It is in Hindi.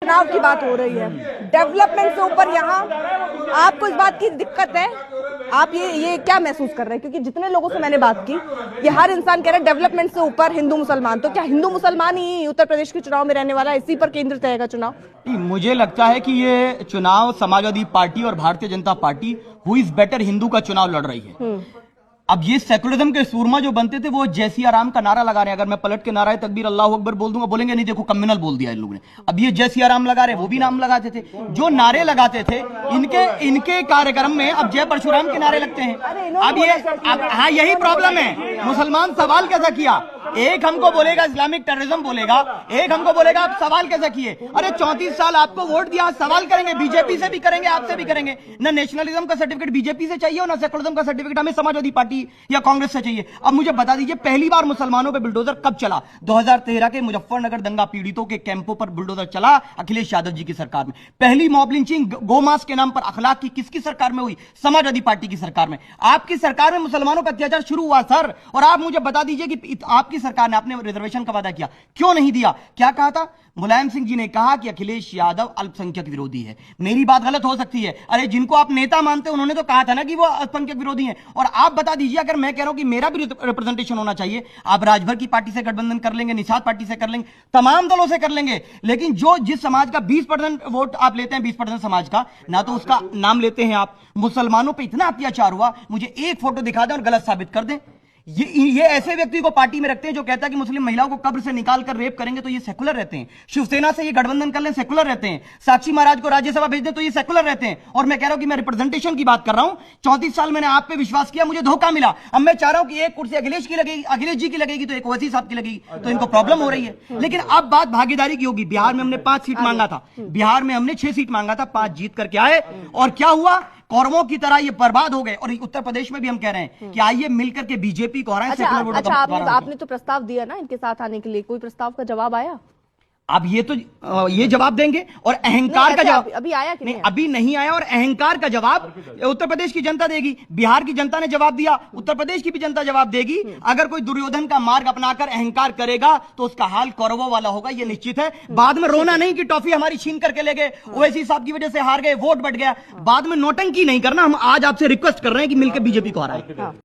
चुनाव की बात हो रही है, डेवलपमेंट से ऊपर यहाँ आपको इस बात की दिक्कत है, आप ये क्या महसूस कर रहे हैं? क्योंकि जितने लोगों से मैंने बात की, ये हर इंसान कह रहा है डेवलपमेंट से ऊपर हिंदू मुसलमान। तो क्या हिंदू मुसलमान ही उत्तर प्रदेश के चुनाव में रहने वाला है? इसी पर केंद्रित रहेगा चुनाव? मुझे लगता है कि ये चुनाव समाजवादी पार्टी और Bharatiya Janata party who is better Hindu का चुनाव लड़ रही है। अब ये सेकुलरिज्म के सूरमा जो बनते थे वो जय सिया राम का नारा लगा रहे हैं। अगर मैं पलट के नारा तकबीर अल्लाह अकबर बोल दूंगा, बोलेंगे नहीं देखो कम्युनल बोल दिया इन लोगों ने। अब ये जय सिया राम लगा रहे हैं, वो भी नाम लगाते थे। जो नारे लगाते थे इनके कार्यक्रम में अब जय परशुराम के नारे लगते हैं। अब हाँ, यही प्रॉब्लम है। मुसलमान सवाल कैसा किया? एक हमको बोलेगा इस्लामिक टेररिज्म बोलेगा, एक हमको बोलेगा आप सवाल कैसे किए। अरे 34 साल आपको वोट दिया, सवाल करेंगे, बीजेपी से भी करेंगे, आपसे भी करेंगे। ना नेशनलिज्म का सर्टिफिकेट बीजेपी से चाहिए और ना सेकुलरिज्म का सर्टिफिकेट हमें समाजवादी पार्टी या कांग्रेस से चाहिए। अब मुझे बता दीजिए पहली बार मुसलमानों पे बुलडोजर कब चला? 2013 के मुजफ्फरनगर दंगा पीड़ितों के कैंपों पर बुलडोजर चला अखिलेश यादव जी की सरकार में। पहली मॉब लिंचिंग गोमांस के नाम पर अखलाक की किसकी सरकार में हुई? समाजवादी पार्टी की सरकार में। आपकी सरकार में मुसलमानों पर अत्याचार शुरू हुआ सर। और आप मुझे बता दीजिए कि आपकी सरकार ने, आपने रिजर्वेशन का वादा किया, क्यों नहीं दिया? क्या कहा था? मुलायम सिंह जी ने कहा कि अखिलेश यादव अल्पसंख्यक विरोधी है। मेरी बात गलत हो सकती है, अरे जिनको आप नेता मानते हैं उन्होंने तो कहा था ना कि वो अल्पसंख्यक विरोधी हैं। और आप बता दीजिए, अगर मैं कह रहा हूं कि मेरा भी रिप्रेजेंटेशन होना चाहिए, आप राजभर की पार्टी से गठबंधन कर लेंगे, निषाद पार्टी से कर लेंगे, तमाम दलों से कर लेंगे, लेकिन जिस समाज का 20% वोट आप लेते हैं, 20% समाज का, ना तो उसका नाम लेते हैं आप। मुसलमानों पर इतना अत्याचार हुआ, मुझे एक फोटो दिखा दें और गलत साबित कर दें। ये ऐसे व्यक्ति को पार्टी में रखते हैं जो कहता है कि मुस्लिम महिलाओं को कब्र से निकाल कर रेप करेंगे तो ये सेकुलर रहते हैं। शिवसेना से ये गठबंधन कर लें, सेकुलर रहते हैं। साक्षी महाराज को राज्यसभा भेज दें तो ये सेकुलर रहते हैं। और मैं कह रहा हूं कि मैं रिप्रेजेंटेशन की बात कर रहा हूं। 34 साल मैंने आप पे विश्वास किया, मुझे धोखा मिला। अब मैं चाह रहा हूं कि एक कुर्सी अखिलेश की लगेगी, अखिलेश जी की लगेगी तो एक ओवैसी साहब की लगेगी, तो इनको प्रॉब्लम हो रही है। लेकिन अब बात भागीदारी की होगी। बिहार में हमने 5 सीट मांगा था, बिहार में हमने 6 सीट मांगा था, 5 जीत करके आए। और क्या हुआ? कौरवों की तरह ये बर्बाद हो गए। और उत्तर प्रदेश में भी हम कह रहे हैं कि आइए मिलकर के बीजेपी को हराएं। अच्छा, आपने तो प्रस्ताव दिया ना इनके साथ आने के लिए, कोई प्रस्ताव का जवाब आया? अब ये जवाब देंगे और अहंकार का जवाब अभी आया कि नहीं? अभी नहीं आया। और अहंकार का जवाब उत्तर प्रदेश की जनता देगी। बिहार की जनता ने जवाब दिया, उत्तर प्रदेश की भी जनता जवाब देगी। अगर कोई दुर्योधन का मार्ग अपनाकर अहंकार करेगा तो उसका हाल कौरवों वाला होगा, ये निश्चित है। बाद में रोना नहीं कि टॉफी हमारी छीन करके ले गए, ओवैसी साहब की वजह से हार गए, वोट बढ़ गया। बाद में नौटंकी नहीं करना। हम आज आपसे रिक्वेस्ट कर रहे हैं कि मिलकर बीजेपी को हराएं।